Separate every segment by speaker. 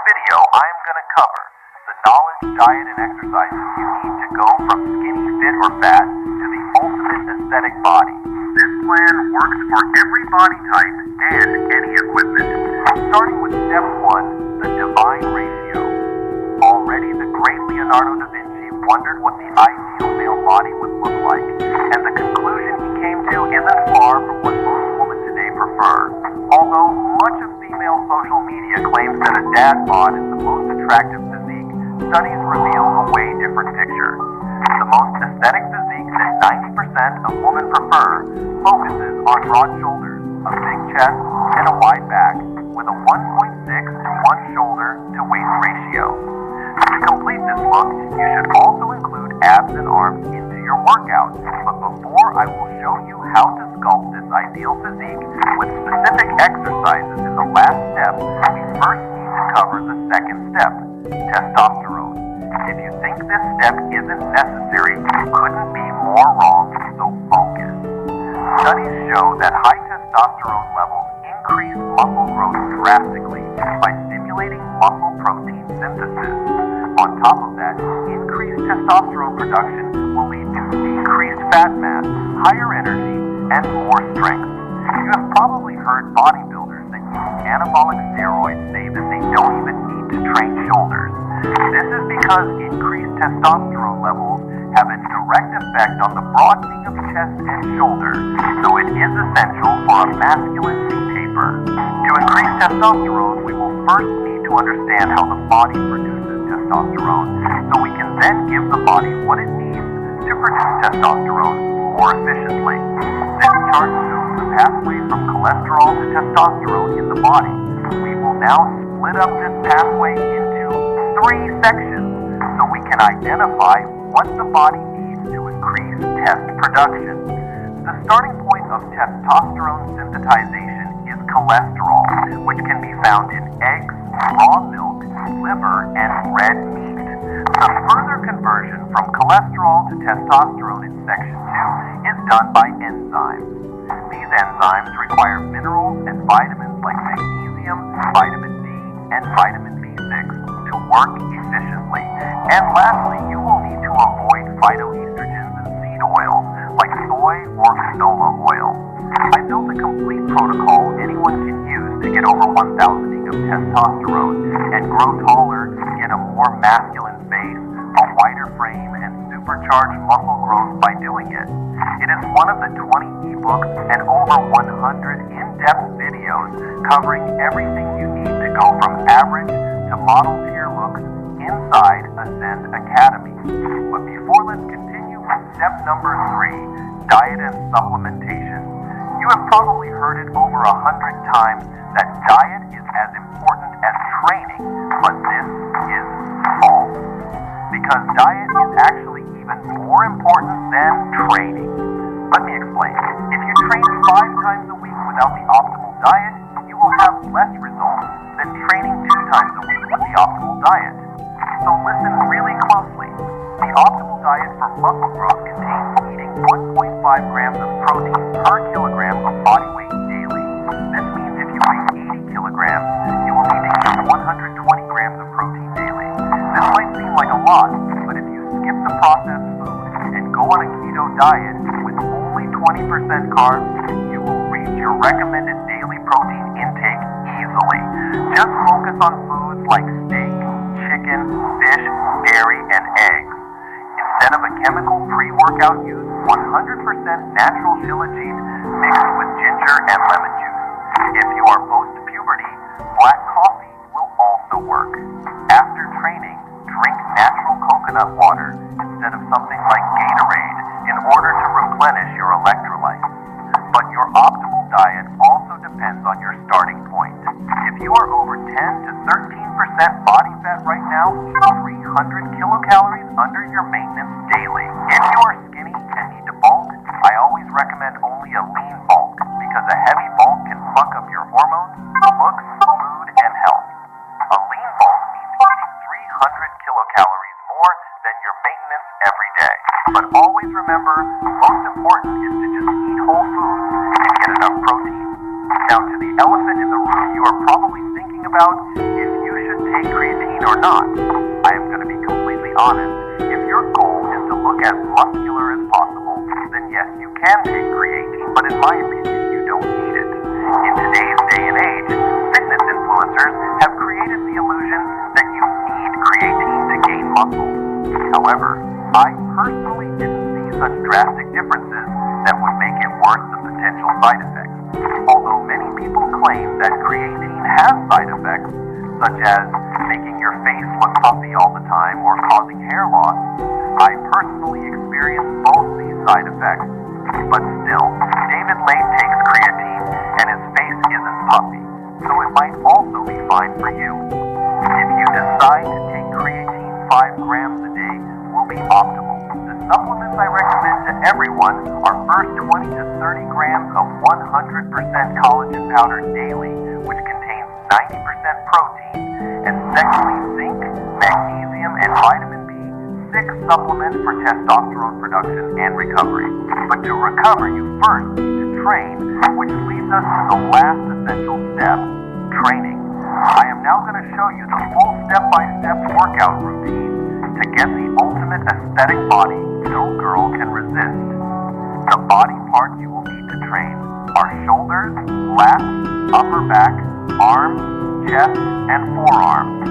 Speaker 1: video, I'm going to cover the knowledge, diet, and exercises you need to go from skinny, fit, or fat to the ultimate aesthetic body. This plan works for every body type and any equipment. Starting with step 1, the divine ratio. Already the great Leonardo da Vinci wondered what the ideal male body would look like, and the conclusion he came to isn't far from what most women today prefer. Although much of female social media claims that a dad bod is the most attractive physique, studies reveal a way different picture. The most aesthetic physique that 90% of women prefer focuses on broad shoulders, a big chest, and a wide back, with a 1.6 to 1 shoulder to waist ratio. To complete this look, you should also include abs and arms into your workout. But before I will show you how to sculpt this ideal physique with specific exercises in the last step, we first need to cover the second step, testosterone. If you think this step isn't necessary, you couldn't be more wrong, so focus. Studies show that high testosterone levels increase muscle growth drastically by stimulating muscle protein synthesis. On top of that, increased testosterone production will lead to decreased fat mass, higher energy, and more strength. You have probably heard bodybuilders that use anabolic steroids say that they don't even need to train shoulders. This is because increased testosterone levels have a direct effect on the broadening of chest and shoulder, so it is essential for a masculine C-taper. To increase testosterone, we will first need to understand how the body produces testosterone, so we can then give the body what it needs to produce testosterone more efficiently. This chart shows the pathway from cholesterol to testosterone in the body. We will now split up this pathway into 3 sections so we can identify what the body needs to increase test production. The starting point of testosterone synthesization is cholesterol, which can be found in eggs, raw milk, liver, and red meat. The further conversion from cholesterol to testosterone in section 2 is done by enzymes. These enzymes require minerals and vitamins like magnesium, vitamin D, and vitamin B6 to work efficiently. And lastly, you will need to avoid phytoestrogens in seed oil, like soy or canola oil. I built a complete protocol anyone can use to get over 1,000 of testosterone and grow taller, get a more masculine face, a wider frame, and supercharge muscle growth by doing it. It is one of the 20 ebooks and over 100 in-depth videos covering everything you need to go from average to model to your looks inside Ascend Academy. But before let's continue with step number 3, diet and supplementation. You have probably heard it over 100 times that diet is as important as training, but this is false. Because diet is actually even more important than training. Let me explain. If you train 5 times a week without the optimal diet, you will have less results than training 2 times a week with the optimal diet. So listen really closely. The optimal diet for muscle growth contains eating 1.5 grams of protein per kilogram of body weight daily. This means if you weigh 80 kilograms, you will need to eat 120 grams of protein daily. This might seem like a lot, but if you skip the processed food and go on a keto diet with only 20% carbs, you will reach your recommended daily protein intake easily. Just focus on foods like steak, chicken, fish, dairy, and eggs. Instead of a chemical pre-workout, use 100% natural shilajit mixed with ginger and lemon juice. If you are post-puberty, black coffee will also work. After training, drink natural coconut water instead of something like Gatorade in order to replenish your electrolytes. But your optimal diet also depends on your starting point. If you are over 10 to 13% body fat right now, eat 300 kilocalories under your maintenance daily. If you are skinny and need to bulk, I always recommend only a lean bulk because a heavy bulk can fuck up your hormones, looks, mood, and health. A lean bulk means eating 300 kilocalories more than your maintenance every day. But always remember, most important is to just eat whole foods and get enough protein. Now to the elephant in the room you are probably thinking about, if you should take creatine or not. I am going to be completely honest. If your goal is to look as muscular as possible, then yes, you can take creatine, but in my opinion, you don't need it. In today's day and age, fitness influencers have created the illusion that you need creatine to gain muscle. However, I personally didn't see such drastic differences that would make it worth the potential side effects. Although many people claim that creatine has side effects, such as making your face look puffy all the time or causing hair loss, I personally experienced both these side effects. But still, David Lane takes creatine and his face isn't puffy, so it might also be fine for you. If you decide to take creatine 5 grams a day will be optimal. The supplements I recommend to everyone are first 20 to 30 grams of 100% collagen powder daily, which contains 90% protein, and secondly, zinc, magnesium, and vitamin B6 supplements for testosterone production and recovery. But to recover, you first need to train, which leads us to the last essential step, training. I am now going to show you the full step-by-step workout routine to get the ultimate aesthetic body no girl can resist. The body parts you will need to train are shoulders, lats, upper back, arms, chest, and forearms.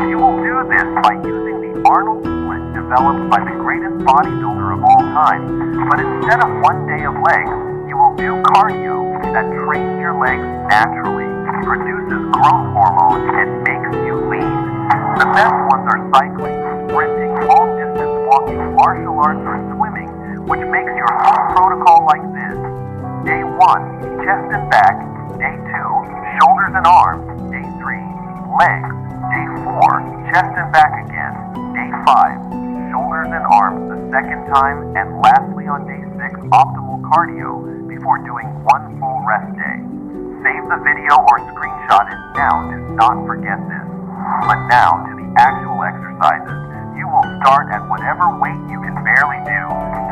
Speaker 1: You will do this by using the Arnold split developed by the greatest bodybuilder of all time. But instead of 1 day of legs, you will do cardio that trains your legs naturally, produces growth hormone, and makes you lean. The best ones are cycling, sprinting, long-distance walking, martial arts, or swimming, which makes your full protocol like this. Day 1, chest and back. Day 2, shoulders and arms. Day 3, legs. Day 4, chest and back again. Day 5, shoulders and arms the second time. And lastly on day 6, optimal cardio before doing 1 full rest day. Save the video or screenshot it now. Do not forget this. But now to the actual exercises. You will start at whatever weight you can barely do,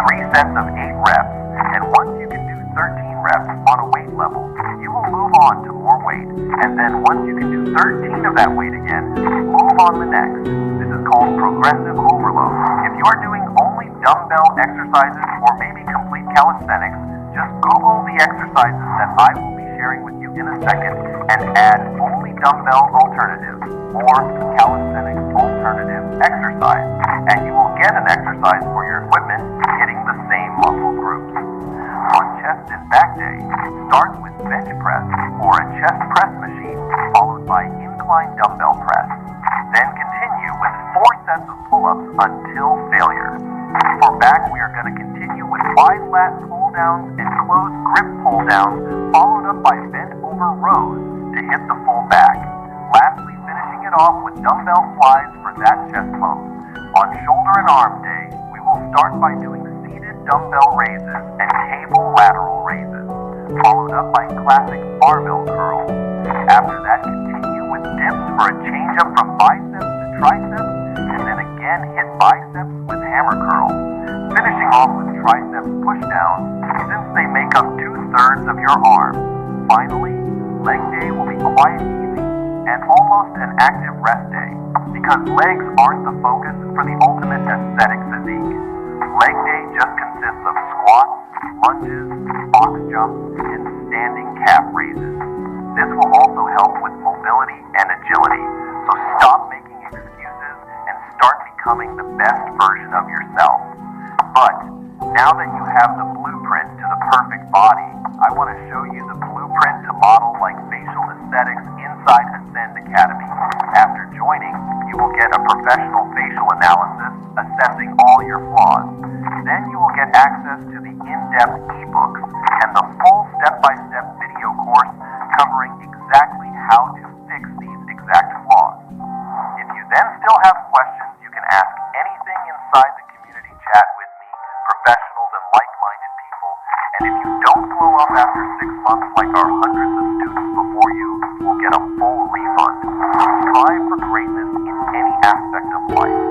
Speaker 1: 3 sets of 8 reps, and once you can do 13 reps on a weight level, you will move on to more weight, and then once you can do 13 of that weight again, move on the next. This is called progressive overload. If you are doing only dumbbell exercises or maybe complete calisthenics, just Google the exercises that I will be sharing with you in a second and add only dumbbell alternative or calisthenics alternative exercise, and you will get an exercise for your equipment hitting the same muscle groups. On chest and back day, start with bench press or a chest press machine, followed by incline dumbbell press. Then continue with 4 sets of pull-ups until failure. For back, we are going to continue with wide lat pull-downs and closed grip pull-downs, followed up by bent-over rows to hit the full back. Lastly, finishing it off with dumbbell flies for that chest pump. On shoulder and arm day, we will start by doing seated dumbbell raises and table lateral raises, followed up by classic barbell curls. After that, continue with dips for a change up from biceps to triceps, and then again hit biceps with hammer curls, finishing off with triceps pushdowns since they make up 2/3 of your arm. Finally, leg day will be quite easy and almost an active rest day, because legs aren't the focus for the ultimate aesthetic physique. Leg day just consists of squats, lunges, box jumps, and standing calf raises. This will also help with mobility and agility, so stop making excuses and start becoming the best version of yourself. But now that you have the blueprint to the perfect body, I want to show you the blueprint to model like facial aesthetics inside Ascend Academy. After joining, you will get a professional facial analysis assessing all your flaws. Then you will get access to the in-depth ebooks and the full step-by-step video course covering exactly how to fix these exact flaws. If you then still have questions, you can ask anything inside the community chat with me, professionals and like-minded people. And if you don't glow up after 6 months like our hundreds of students before you, will get a full refund. Strive for greatness in any aspect of life.